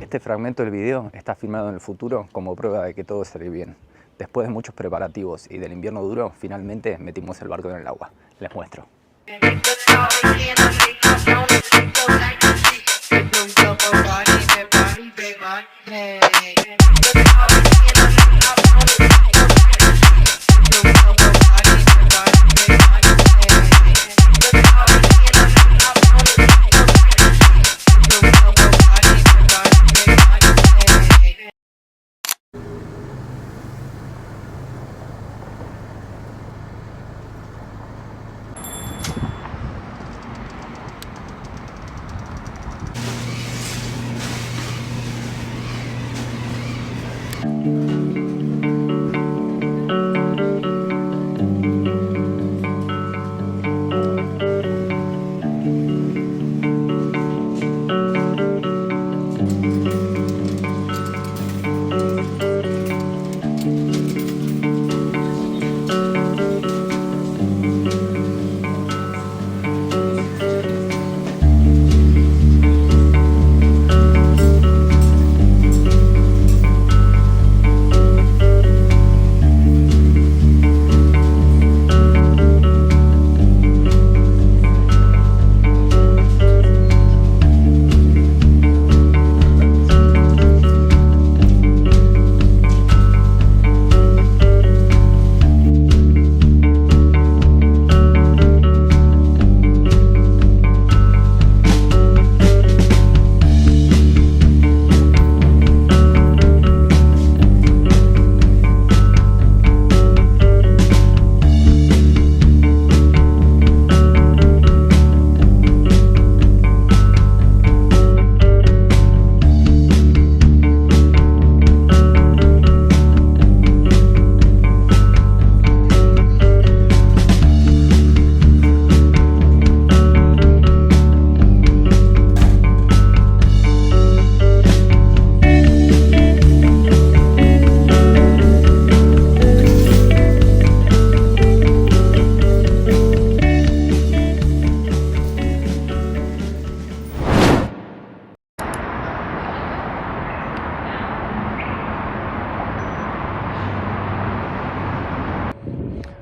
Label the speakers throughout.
Speaker 1: Este fragmento del video está filmado en el futuro como prueba de que todo salió bien. Después de muchos preparativos y del invierno duro, finalmente metimos el barco en el agua. Les muestro.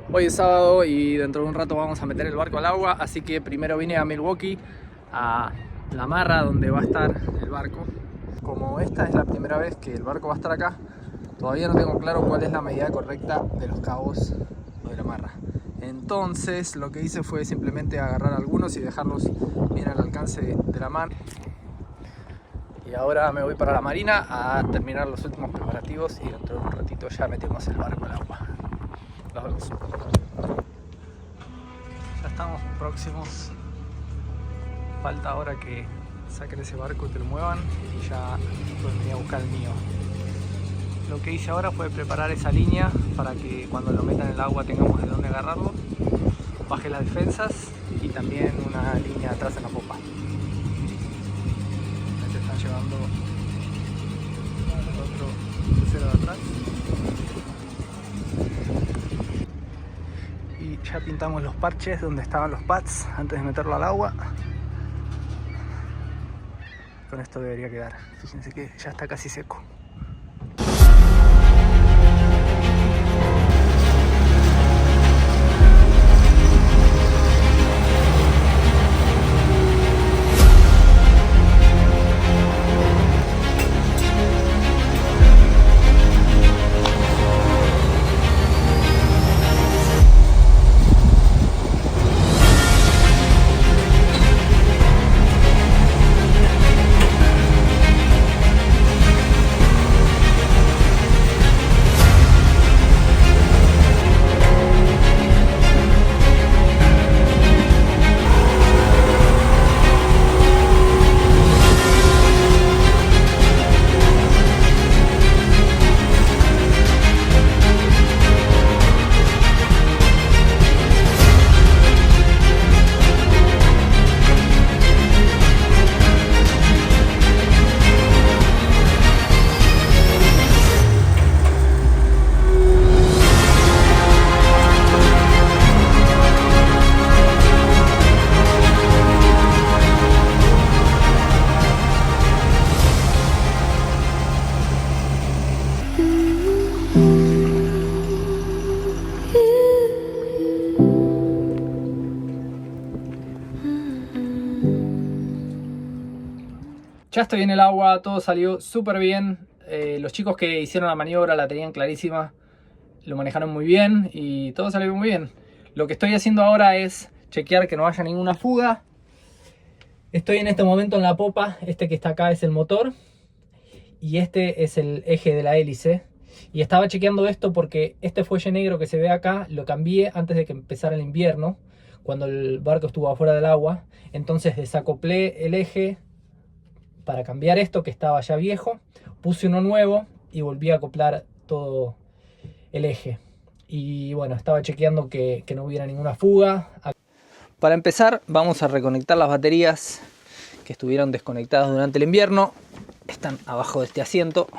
Speaker 1: Hoy es sábado y dentro de un rato vamos a meter el barco al agua, así que primero vine a Milwaukee, a La Marra, donde va a estar el barco. Como esta es la primera vez que el barco va a estar acá, todavía no tengo claro cuál es la medida correcta de los cabos de la amarra. Entonces lo que hice fue simplemente agarrar algunos y dejarlos bien al alcance de la mano. Y ahora me voy para la marina a terminar los últimos preparativos y dentro de un ratito ya metemos el barco al agua. Nos vemos. Ya estamos próximos. Falta ahora que saquen ese barco y que lo muevan y ya pueden venir a buscar el mío. Lo que hice ahora fue preparar esa línea para que cuando lo metan en el agua tengamos de dónde agarrarlo. Bajé las defensas y también una línea atrás en la popa. Ahí se están llevando el otro crucero de atrás. Y ya pintamos los parches donde estaban los pads antes de meterlo al agua. Con esto debería quedar. Fíjense que ya está casi seco. Ya estoy en el agua, todo salió súper bien. Los chicos que hicieron la maniobra la tenían clarísima, lo manejaron muy bien y todo salió muy bien. Lo que estoy haciendo ahora es chequear que no haya ninguna fuga. Estoy en este momento en la popa. Este que está acá es el motor y este es el eje de la hélice. Y estaba chequeando esto porque este fuelle negro que se ve acá lo cambié antes de que empezara el invierno, cuando el barco estuvo afuera del agua. Entonces desacoplé el eje para cambiar esto que estaba ya viejo, puse uno nuevo y volví a acoplar todo el eje. Y bueno, estaba chequeando que no hubiera ninguna fuga. Para empezar, vamos a reconectar las baterías que estuvieron desconectadas durante el invierno. Están abajo de este asiento.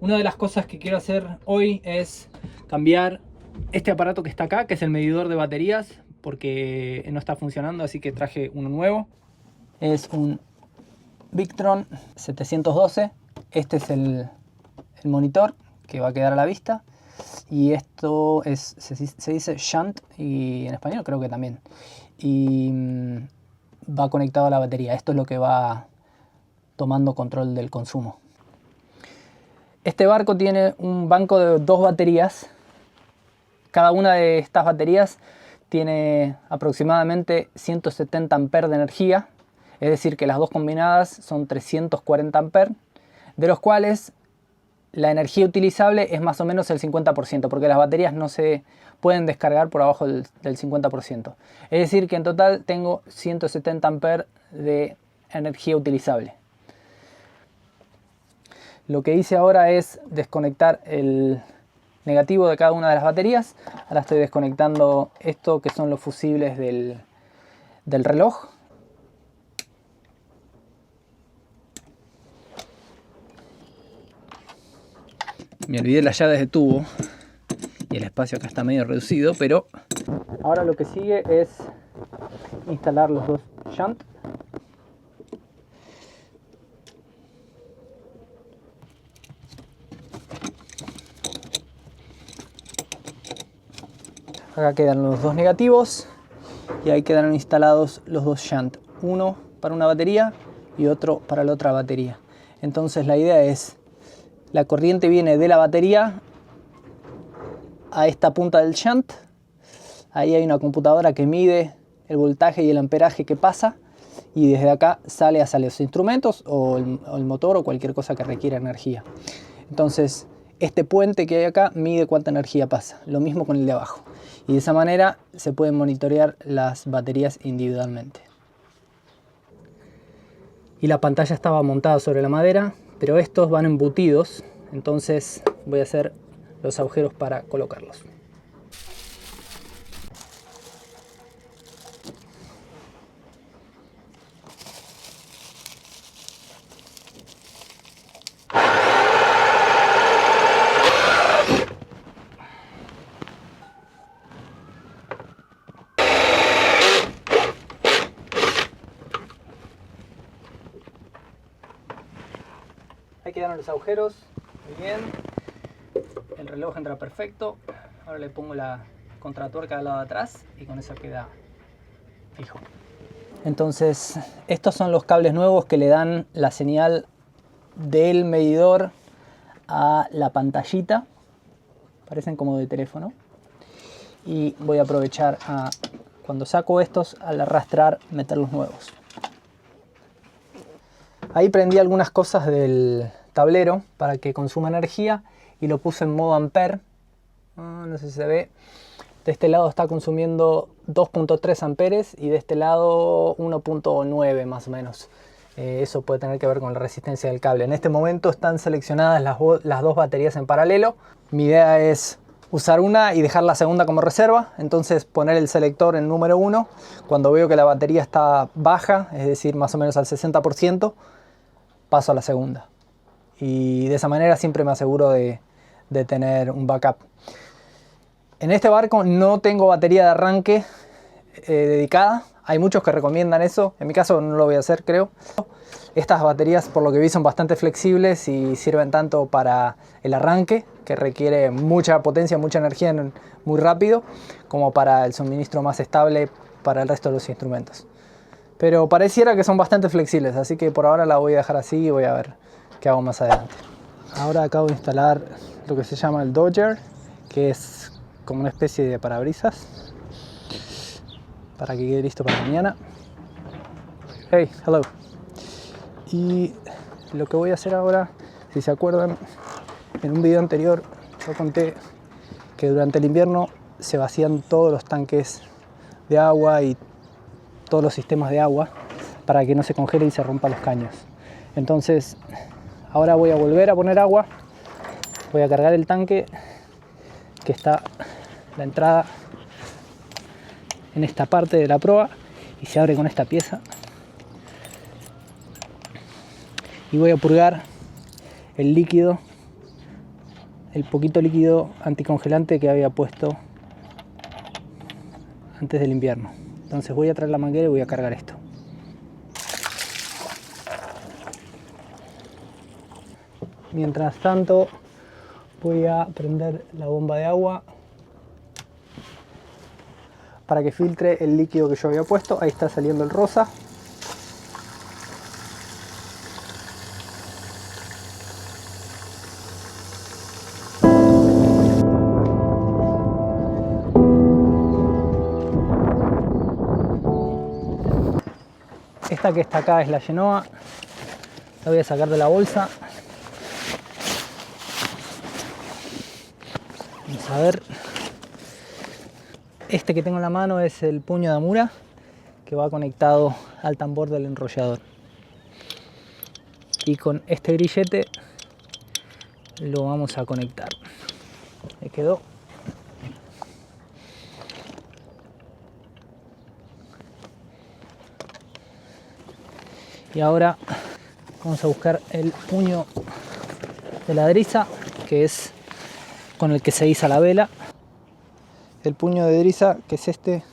Speaker 1: Una de las cosas que quiero hacer hoy es cambiar este aparato que está acá, que es el medidor de baterías, porque no está funcionando, así que traje uno nuevo. Es un Victron 712. Este es el monitor que va a quedar a la vista. Y esto es, se dice shunt, y en español creo que también. Y va conectado a la batería. Esto es lo que va tomando control del consumo. Este barco tiene un banco de 2 baterías. Cada una de estas baterías tiene aproximadamente 170 amperes de energía. Es decir, que las dos combinadas son 340 amperes, de los cuales la energía utilizable es más o menos el 50%, porque las baterías no se pueden descargar por abajo del 50%. Es decir, que en total tengo 170 amperes de energía utilizable. Lo que hice ahora es desconectar el negativo de cada una de las baterías. Ahora estoy desconectando esto que son los fusibles del reloj. Me olvidé las llaves de tubo y el espacio acá está medio reducido, pero ahora lo que sigue es instalar los dos shunts. Acá quedan los dos negativos y ahí quedaron instalados los dos shunts, uno para una batería y otro para la otra batería. Entonces la idea es, la corriente viene de la batería a esta punta del shunt. Ahí hay una computadora que mide el voltaje y el amperaje que pasa, y desde acá sale hacia los instrumentos o el motor o cualquier cosa que requiera energía. Entonces este puente que hay acá mide cuánta energía pasa, lo mismo con el de abajo, y de esa manera se pueden monitorear las baterías individualmente. Y la pantalla estaba montada sobre la madera, pero estos van embutidos, entonces voy a hacer los agujeros para colocarlos. Ahí quedaron los agujeros, muy bien. El reloj entra perfecto. Ahora le pongo la contratuerca al lado de atrás y con eso queda fijo. Entonces estos son los cables nuevos que le dan la señal del medidor a la pantallita. Parecen como de teléfono. Y voy a aprovechar cuando saco estos, al arrastrar, meter los nuevos. Ahí prendí algunas cosas del tablero para que consuma energía y lo puse en modo ampere. No sé si se ve. De este lado está consumiendo 2.3 amperes y de este lado 1.9 más o menos. Eso puede tener que ver con la resistencia del cable. En este momento están seleccionadas las dos baterías en paralelo. Mi idea es usar una y dejar la segunda como reserva. Entonces poner el selector en número 1 cuando veo que la batería está baja, es decir, más o menos al 60%, paso a la segunda. Y de esa manera siempre me aseguro de tener un backup. En este barco no tengo batería de arranque dedicada. Hay muchos que recomiendan eso. En mi caso no lo voy a hacer, creo. Estas baterías, por lo que vi, son bastante flexibles y sirven tanto para el arranque, que requiere mucha potencia, mucha energía muy rápido, como para el suministro más estable para el resto de los instrumentos. pero pareciera que son bastante flexibles, así que por ahora la voy a dejar así y voy a ver qué hago más adelante. Ahora acabo de instalar lo que se llama el Dodger, que es como una especie de parabrisas, para que quede listo para mañana. Hey, hello. Y lo que voy a hacer ahora, si se acuerdan, en un video anterior yo conté que durante el invierno se vacían todos los tanques de agua y todos los sistemas de agua para que no se congele y se rompan los caños. Entonces ahora voy a volver a poner agua, voy a cargar el tanque que está la entrada en esta parte de la proa y se abre con esta pieza, y voy a purgar el líquido, el poquito líquido anticongelante que había puesto antes del invierno. Entonces voy a traer la manguera y voy a cargar esto. Mientras tanto voy a prender la bomba de agua para que filtre el líquido que yo había puesto. Ahí está saliendo el rosa. Esta que está acá es la Genoa. La voy a sacar de la bolsa. Vamos a ver. Este que tengo en la mano es el puño de Amura, que va conectado al tambor del enrollador. Y con este grillete lo vamos a conectar. Me quedó. Y ahora vamos a buscar el puño de la driza, que es con el que se iza la vela. El puño de driza, que es este,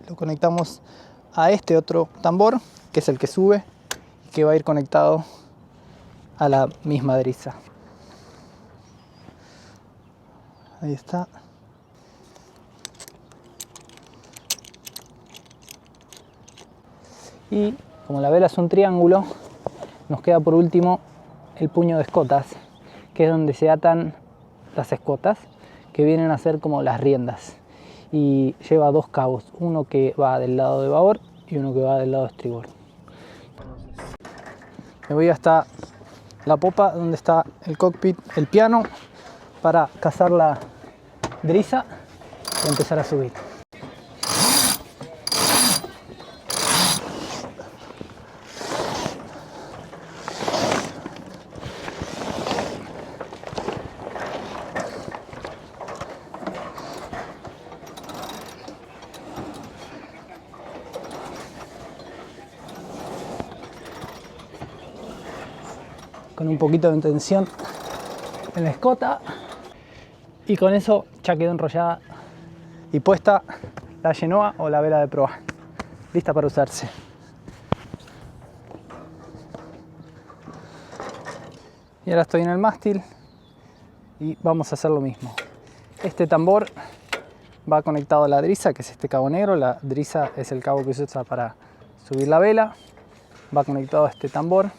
Speaker 1: lo conectamos a este otro tambor, que es el que sube, y que va a ir conectado a la misma driza. Ahí está. Y como la vela es un triángulo, nos queda por último el puño de escotas, que es donde se atan las escotas, que vienen a ser como las riendas. Y lleva dos cabos, uno que va del lado de babor y uno que va del lado de estribor. Me voy hasta la popa donde está el cockpit, el piano, para cazar la driza y empezar a subir. Con un poquito de tensión en la escota, y con eso ya quedó enrollada y puesta la Genoa o la vela de proa, lista para usarse. Y ahora estoy en el mástil y vamos a hacer lo mismo. Este tambor va conectado a la driza, que es este cabo negro. La driza es el cabo que se usa para subir la vela. Va conectado a este tambor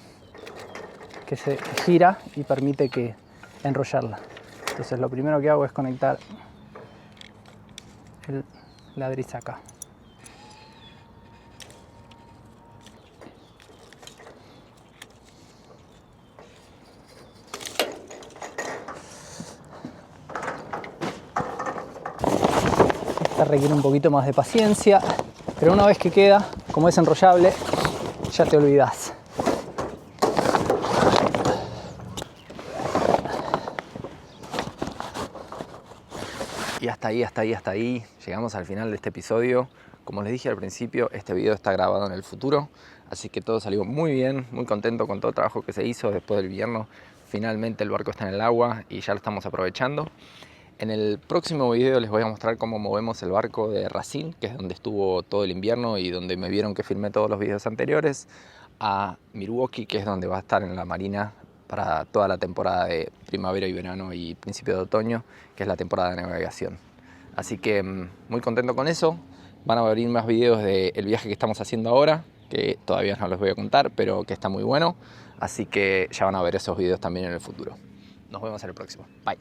Speaker 1: que se gira y permite que enrollarla. Entonces lo primero que hago es conectar la driza acá. Esta requiere un poquito más de paciencia, pero una vez que queda, como es enrollable, ya te olvidas.
Speaker 2: Y hasta ahí, llegamos al final de este episodio. Como les dije al principio, este video está grabado en el futuro, así que todo salió muy bien, muy contento con todo el trabajo que se hizo después del invierno. Finalmente el barco está en el agua y ya lo estamos aprovechando. En el próximo video les voy a mostrar cómo movemos el barco de Racine, que es donde estuvo todo el invierno y donde me vieron que filmé todos los videos anteriores, a Milwaukee, que es donde va a estar en la marina para toda la temporada de primavera y verano y principio de otoño, que es la temporada de navegación. Así que muy contento con eso. Van a venir más videos del viaje que estamos haciendo ahora, que todavía no les voy a contar, pero que está muy bueno. Así que ya van a ver esos videos también en el futuro. Nos vemos en el próximo. Bye.